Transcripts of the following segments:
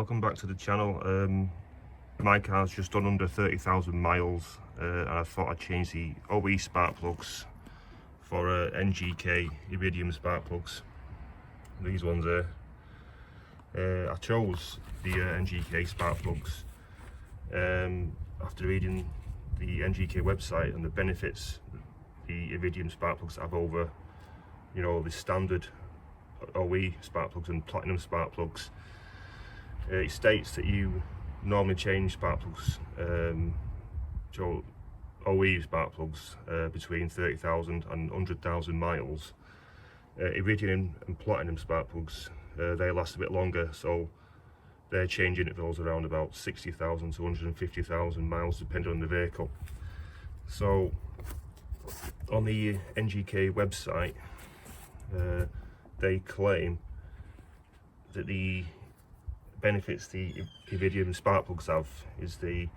welcome back to the channel. My car's just done under 30,000 miles and I thought I'd change the OE spark plugs for NGK Iridium spark plugs. These ones here. I chose the NGK spark plugs after reading the NGK website and the benefits the Iridium spark plugs have over, you know, the standard OE spark plugs and platinum spark plugs. It states that you normally change spark plugs, OE spark plugs, between 30,000 and 100,000 miles. Iridium and platinum spark plugs, they last a bit longer, so they're changing intervals around about 60,000 to 150,000 miles depending on the vehicle. So on the NGK website, they claim that the benefits the Iridium spark plugs have is the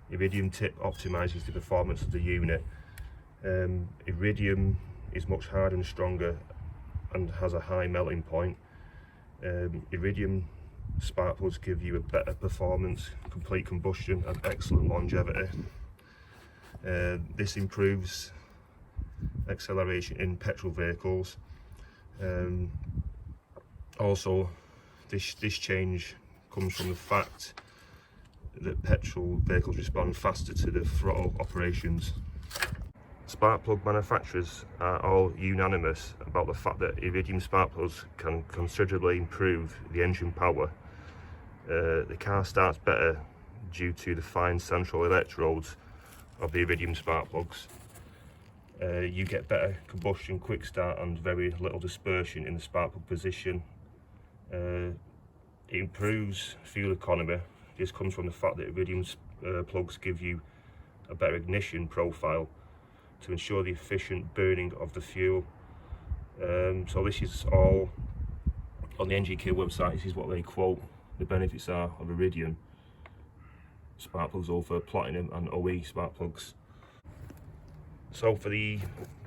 Iridium tip optimizes the performance of the unit. Iridium is much harder and stronger and has a high melting point. Iridium spark plugs give you a better performance, complete combustion and excellent longevity. This improves acceleration in petrol vehicles. Also, this change comes from the fact that petrol vehicles respond faster to the throttle operations. Spark plug manufacturers are all unanimous about the fact that Iridium spark plugs can considerably improve the engine power. The car starts better due to the fine central electrodes of the Iridium spark plugs. You get better combustion, quick start and very little dispersion in the spark plug position. It improves fuel economy. This comes from the fact that Iridium plugs give you a better ignition profile to ensure the efficient burning of the fuel. So this is all on the NGK website. This is what they quote the benefits are of Iridium spark plugs over platinum and OE spark plugs. So for the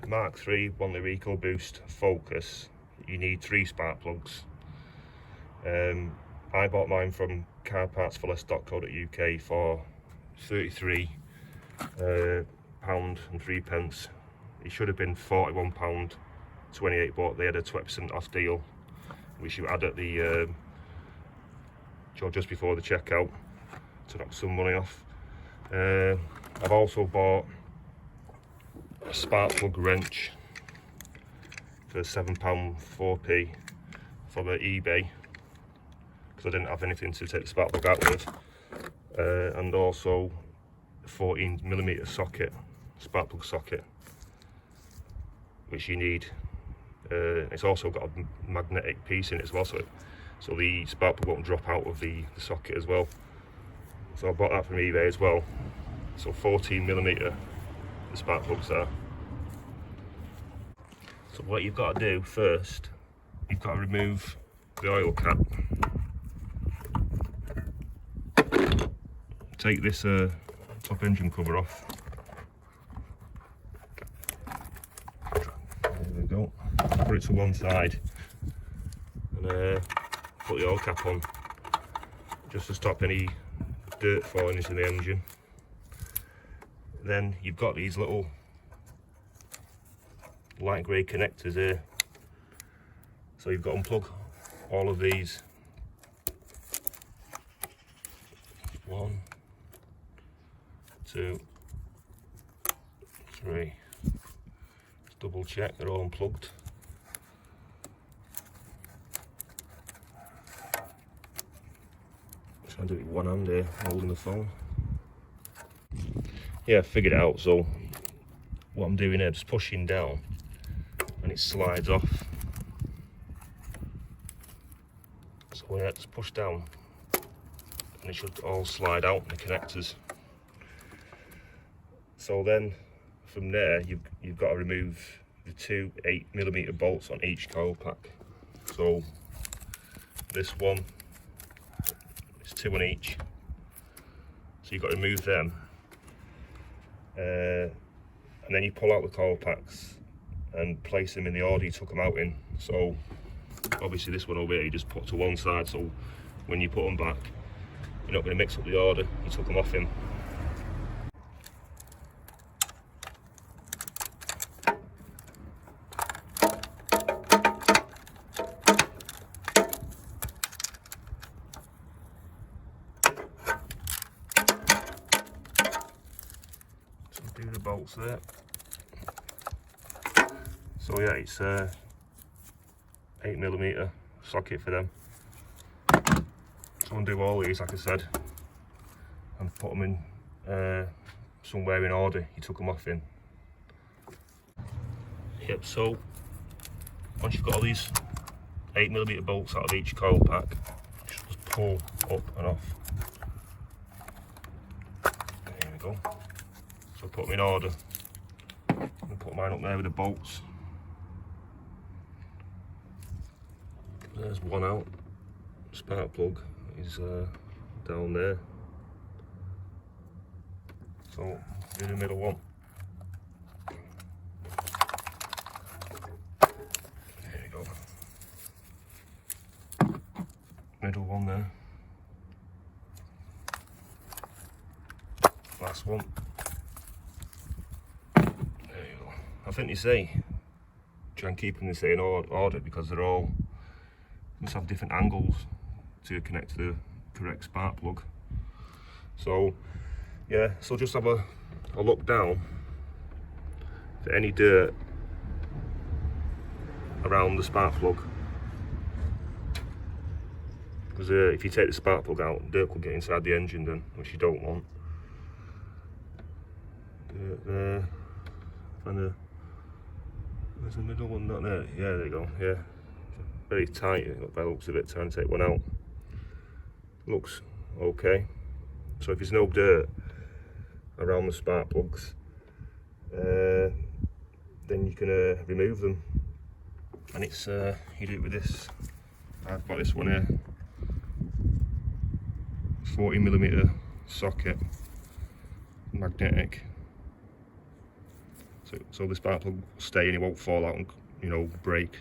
Mark III 1 litre EcoBoost Focus, you need 3 spark plugs. I bought mine from carpartsforless.co.uk for £33 and 3 pence. It should have been £41.28, but they had a 20% off deal, which you add at the just before the checkout to knock some money off. I've also bought a spark plug wrench for £7.4p from eBay because I didn't have anything to take the spark plug out with, and also a 14mm socket, spark plug socket, which you need. It's also got a magnetic piece in it as well, so the spark plug won't drop out of the socket as well. So I bought that from eBay as well. So 14mm the spark plugs are. So what you've got to do first, you've got to remove the oil cap. Take this top engine cover off. There we go. Put it to one side and put the oil cap on, just to stop any dirt falling into the engine. Then you've got these little light grey connectors here, so you've got to unplug all of these. 1, 2, 3. Just double check they're all unplugged. I'm trying to do it with one hand here, holding the phone. Yeah, I figured it out. So what I'm doing here, just pushing down and it slides off. So when I just push down and it should all slide out, the connectors. So then from there you've got to remove the 2 8mm bolts on each coil pack. So this one, it's 2 on each, so you've got to remove them. And then you pull out the coil packs and place them in the order you took them out in. So obviously this one over here you just put to one side, so when you put them back you're not going to mix up the order. You took them off him. So do the bolts there. So yeah, it's 8mm socket for them. So undo all these, like I said, and put them in somewhere in order you took them off in. Yep, so once you've got all these 8mm bolts out of each coil pack, just pull up and off. There we go. So put them in order. And put mine up there with the bolts. There's one out. Spark plug is down there. So do the middle one. There you go. Middle one there. Last one. There you go. I think they say try and keep them in the same order because they're all must have different angles to connect to the correct spark plug. So yeah, so just have a look down for any dirt around the spark plug, because if you take the spark plug out, dirt will get inside the engine then, which you don't want. Dirt there, and there's the middle one, not there. Yeah, there you go. Yeah, very tight by the looks of it. Trying to take one out. Looks okay. So if there's no dirt around the spark plugs, then you can remove them, and it's you do it with this. I've got this one here, 40mm socket, magnetic. So the spark plug will stay and it won't fall out and, you know, break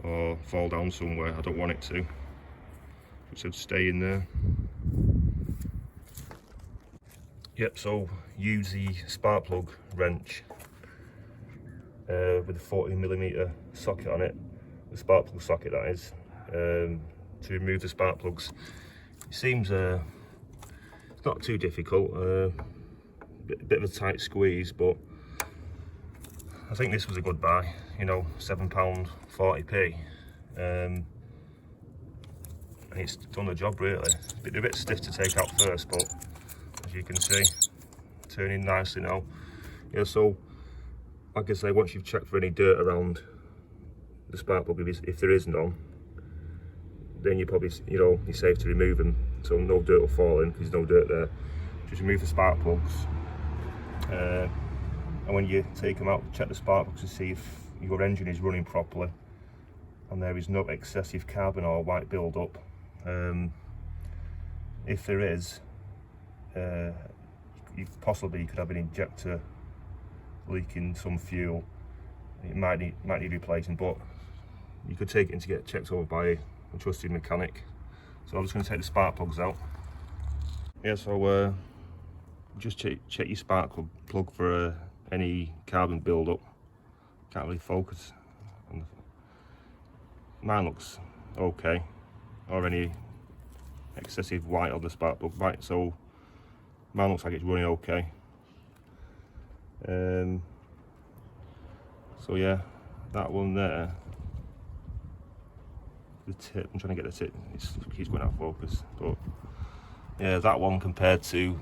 or fall down somewhere. I don't want it to. It should stay in there. Yep, so use the spark plug wrench with a 40mm socket on it, the spark plug socket that is, to remove the spark plugs. It seems it's not too difficult, a bit of a tight squeeze, but I think this was a good buy, you know, £7.40p, and it's done the job really. It's a bit stiff to take out first, but as you can see, turning nicely now. Yeah, so like I say, once you've checked for any dirt around the spark plug, if there is none, then you probably, you know, you're safe to remove them, so no dirt will fall in because there's no dirt there. Just remove the spark plugs, and when you take them out, check the spark plugs to see if your engine is running properly and there is no excessive carbon or white build up. If there is, you could have an injector leaking some fuel. It might need replacing, but you could take it in to get checked over by a trusted mechanic. So I'm just going to take the spark plugs out. Yeah, so just check your spark plug for any carbon build up. Can't really focus. Mine looks okay, or any excessive white on the spark plug. Right, so mine looks like it's running okay. So yeah, that one there, the tip, I'm trying to get the tip, it keeps going out of focus, but yeah, that one compared to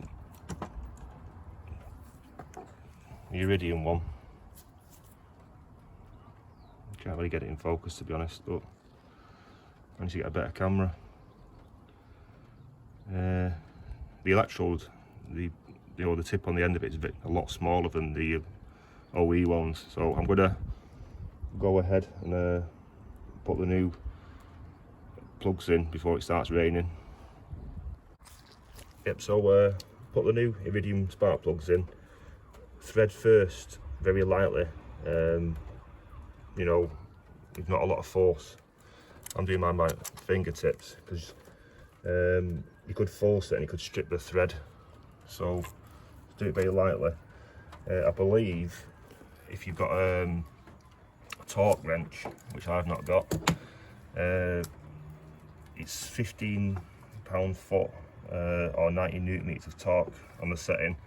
the Iridium one, can't really get it in focus to be honest, but I need to get a better camera. The electrode, the tip on the end of it is a lot smaller than the OE ones, so I'm gonna go ahead and put the new plugs in before it starts raining. Yep, so put the new Iridium spark plugs in, thread first very lightly, you know, with not a lot of force. I'm doing mine by fingertips because you you could force it and you could strip the thread. So do it very lightly. I believe if you've got a torque wrench, which I've not got, it's £15 foot or 90 newton meters of torque on the setting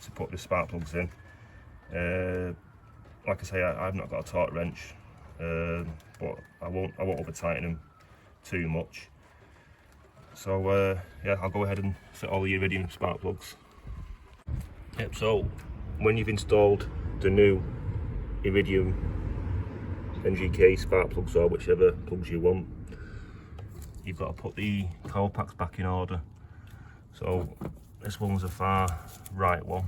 to put the spark plugs in. Like I say, I've not got a torque wrench, but I won't over tighten them too much. So yeah, I'll go ahead and fit all the Iridium spark plugs. Yep, so when you've installed the new Iridium NGK spark plugs, or whichever plugs you want, you've got to put the coil packs back in order. So this one's a far right one.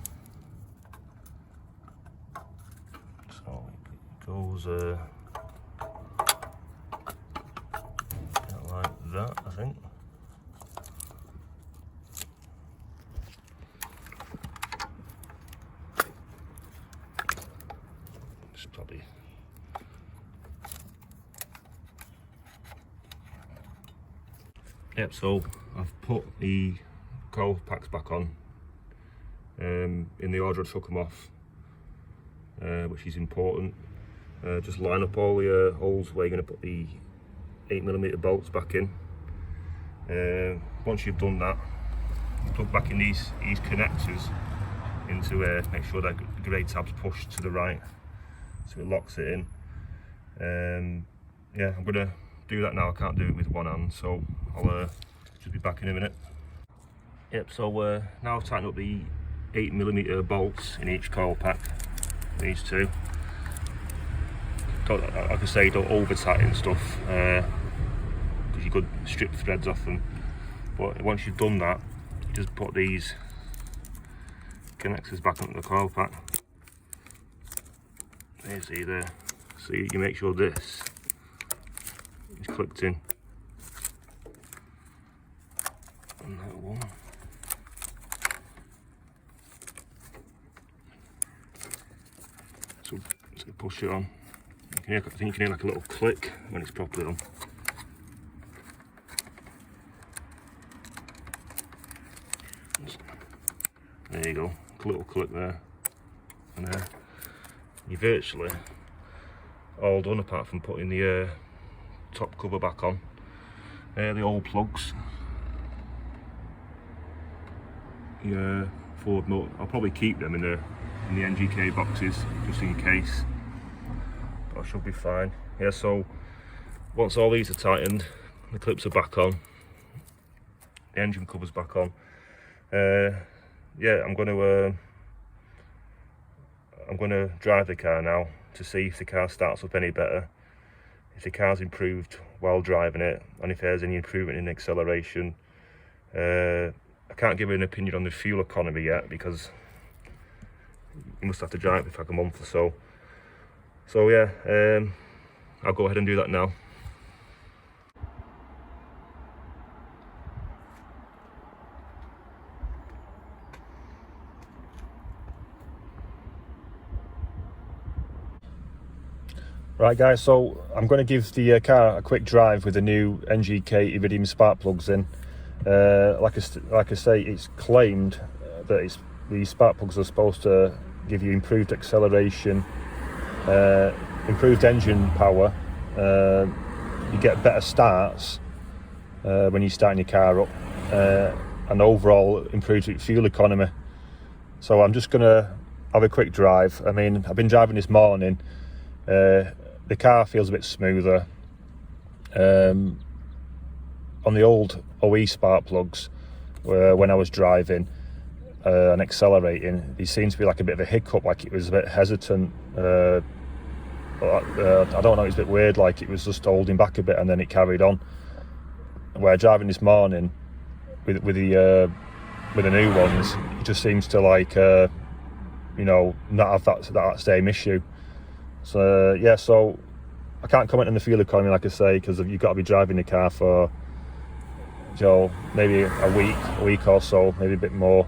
So it goes like that, I think. It's probably yep. So I've put the coil packs back on in the order I took them off, which is important. Just line up all the holes where you're going to put the 8mm bolts back in. Once you've done that, plug back in these connectors into make sure that the grey tab's pushed to the right, so it locks it in. Yeah, I'm going to do that now. I can't do it with one hand, so I'll just be back in a minute. Yep, so now I've tightened up the 8mm bolts in each coil pack, these two. Like I say, don't over tighten stuff, because you could strip threads off them. But once you've done that, you just put these connectors back onto the coil pack. There you see there. So you make sure this is clipped in. And that one. So push it on. I think you can hear like a little click when it's properly on. There you go, a little click there. And you're virtually all done apart from putting the top cover back on. The old plugs. Yeah, forward motor. I'll probably keep them in the NGK boxes just in case. But I should be fine. Yeah, so once all these are tightened, the clips are back on, the engine cover's back on. Yeah, I'm going to drive the car now to see if the car starts up any better, if the car's improved while driving it, and if there's any improvement in acceleration. I can't give an opinion on the fuel economy yet because you must have to drive it for like a month or so. So yeah, I'll go ahead and do that now. Right guys, so I'm going to give the car a quick drive with the new NGK Iridium spark plugs in. Like I say, it's claimed that these spark plugs are supposed to give you improved acceleration, improved engine power, you get better starts when you're starting your car up, and overall improved fuel economy. So I'm just going to have a quick drive. I mean, I've been driving this morning. The car feels a bit smoother. On the old OE spark plugs, when I was driving and accelerating, there seemed to be like a bit of a hiccup, like it was a bit hesitant. I don't know, it was a bit weird, like it was just holding back a bit and then it carried on. Where driving this morning with the new ones, it just seems to like you know, not have that same issue. So yeah, so I can't comment on the fuel economy, like I say, because you've got to be driving the car for, you know, maybe a week or so, maybe a bit more.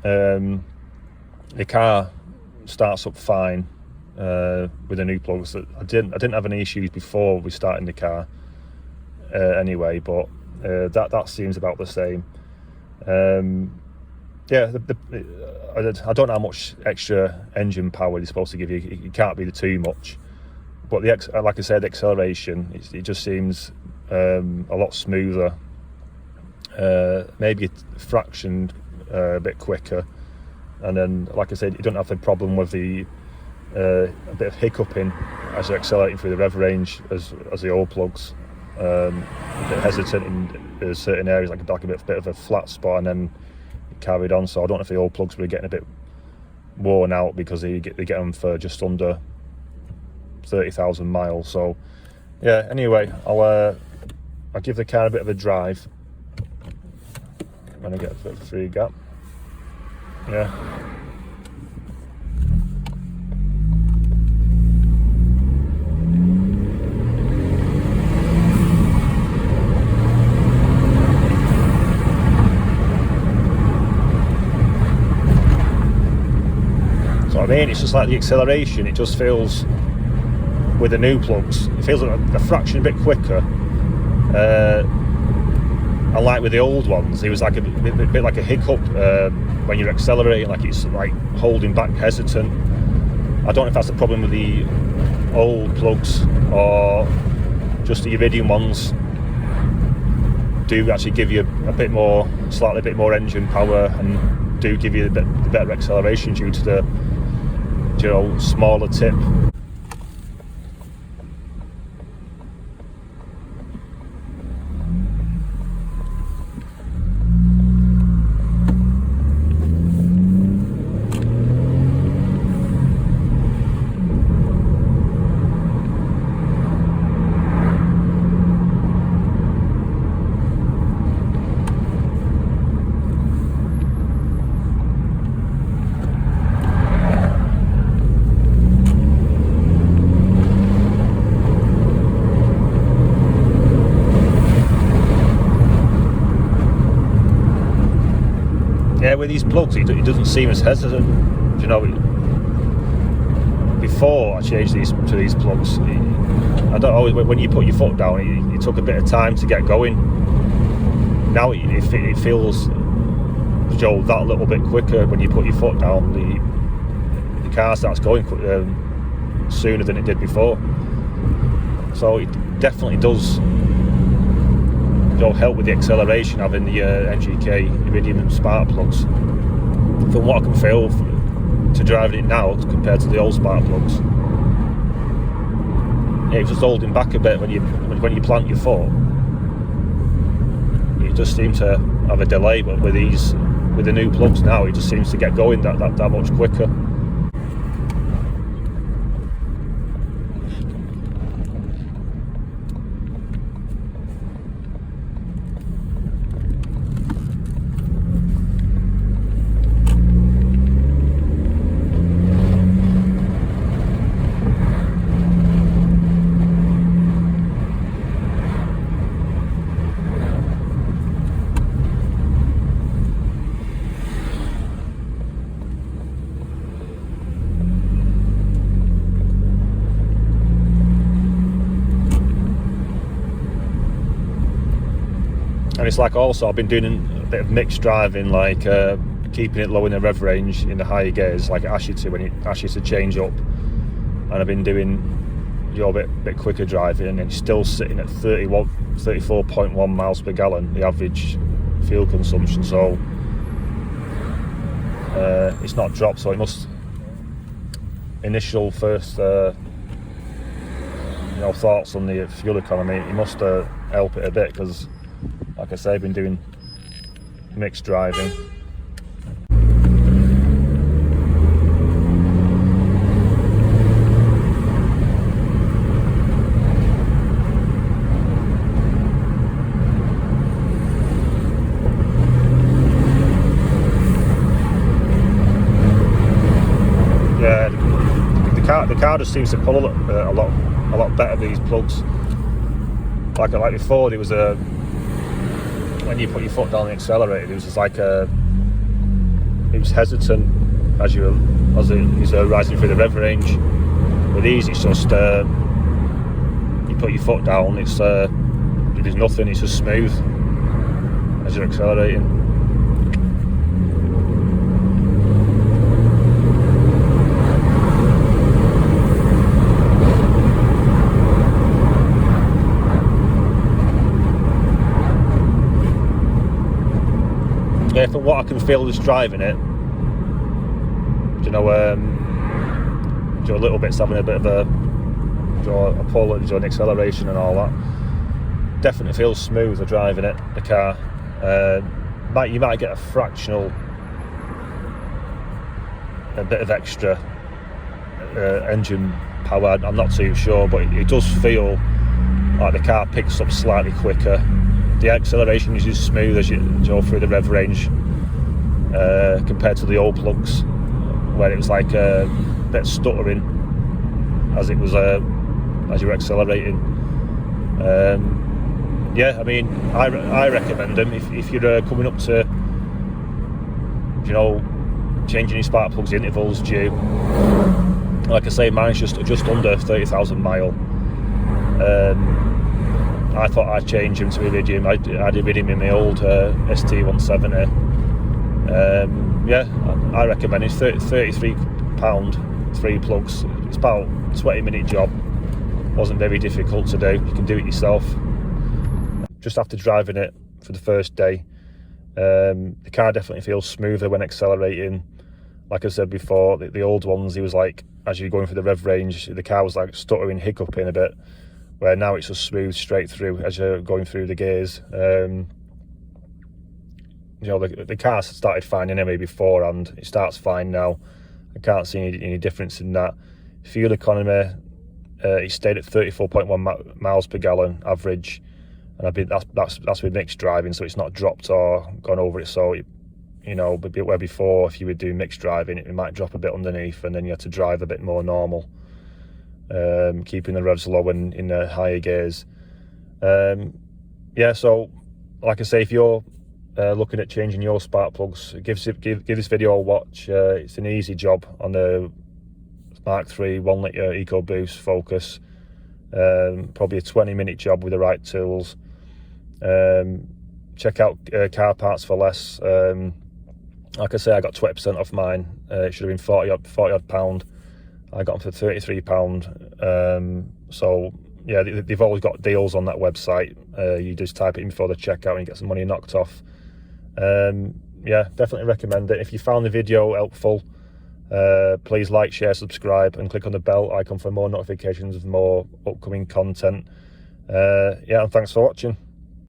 The car starts up fine with the new plugs. I didn't have any issues before we starting the car anyway, but That seems about the same. Yeah, I don't know how much extra engine power it's supposed to give you. It can't be too much, but like I said, the acceleration, it just seems a lot smoother, maybe a fraction a bit quicker. And then, like I said, you don't have the problem with the a bit of hiccuping as you're accelerating through the rev range as the old plugs. A bit hesitant in certain areas, like a bit of a flat spot, and then carried on. So I don't know if the old plugs were getting a bit worn out because they get them for just under 30,000 miles. So yeah, anyway, I'll give the car a bit of a drive when I get a bit of a free gap. Yeah. So I mean, it's just like the acceleration, it just feels, with the new plugs, it feels like a fraction a bit quicker. Unlike with the old ones, it was like a bit like a hiccup when you're accelerating, like it's like holding back, hesitant. I don't know if that's the problem with the old plugs or just the Iridium ones do actually give you slightly bit more engine power, and do give you the better acceleration due to the smaller tip. Yeah, with these plugs, it doesn't seem as hesitant. Before I changed to these plugs, I don't always, when you put your foot down, it took a bit of time to get going. Now it feels that little bit quicker. When you put your foot down, the car starts going sooner than it did before. So it definitely does help with the acceleration, having the NGK Iridium and spark plugs. From what I can feel to driving it now compared to the old spark plugs, it's just holding back a bit when you plant your foot. You just seem to have a delay, but with the new plugs now, it just seems to get going that much quicker. And it's like, also I've been doing a bit of mixed driving, like keeping it low in the rev range in the higher gears, like it asks you to when it asks you to change up. And I've been doing a bit quicker driving, and it's still sitting at 34.1 miles per gallon, the average fuel consumption. So it's not dropped. So it must, initial first thoughts on the fuel economy, it must help it a bit, because like I say, I've been doing mixed driving. Yeah, the car just seems to pull a lot better, these plugs. Like before, there was when you put your foot down the accelerator, it was just like it was hesitant as you're rising through the rev range. With these, it's just you put your foot down, there's nothing, it's just smooth. as you're accelerating. Yeah, from what I can feel just driving it, you know, little bits having a bit of a pull, an acceleration and all that. Definitely feels smoother driving it, the car. You might get a bit of extra engine power, I'm not too sure, but it does feel like the car picks up slightly quicker. The acceleration is just smooth as you go through the rev range, compared to the old plugs, where it was like a bit stuttering as it was as you were accelerating. Yeah, I mean, I recommend them if you're coming up to, you know, changing your spark plugs intervals due. Like I say, mine's just under 30,000 mile. I thought I'd change them to Iridium. I had Iridium in my old ST170. Yeah, I recommend it. It's £33, 3 plugs. It's about a 20-minute job. Wasn't very difficult to do. You can do it yourself. Just after driving it for the first day, the car definitely feels smoother when accelerating. Like I said before, the old ones, it was like, as you're going through the rev range, the car was like stuttering, hiccuping a bit, where now it's just smooth straight through as you're going through the gears. You know, the car started fine anyway beforehand. It starts fine now. I can't see any difference in that. Fuel economy, it stayed at 34.1 miles per gallon average, and that's with mixed driving, so it's not dropped or gone over it. So you know, where before, if you would do mixed driving, it might drop a bit underneath, and then you had to drive a bit more normal, keeping the revs low and in the higher gears. Yeah, so like I say, if you're looking at changing your spark plugs, give this video a watch. It's an easy job on the Mark III 1 litre EcoBoost Focus. Probably a 20-minute job with the right tools. Check out Car Parts for Less. Like I say, I got 20% off mine. It should have been 40 odd pound. I got them for £33. So yeah, they've always got deals on that website. You just type it in before the checkout and you get some money knocked off. Yeah, definitely recommend it. If you found the video helpful, please like, share, subscribe, and click on the bell icon for more notifications of more upcoming content. Yeah, and thanks for watching.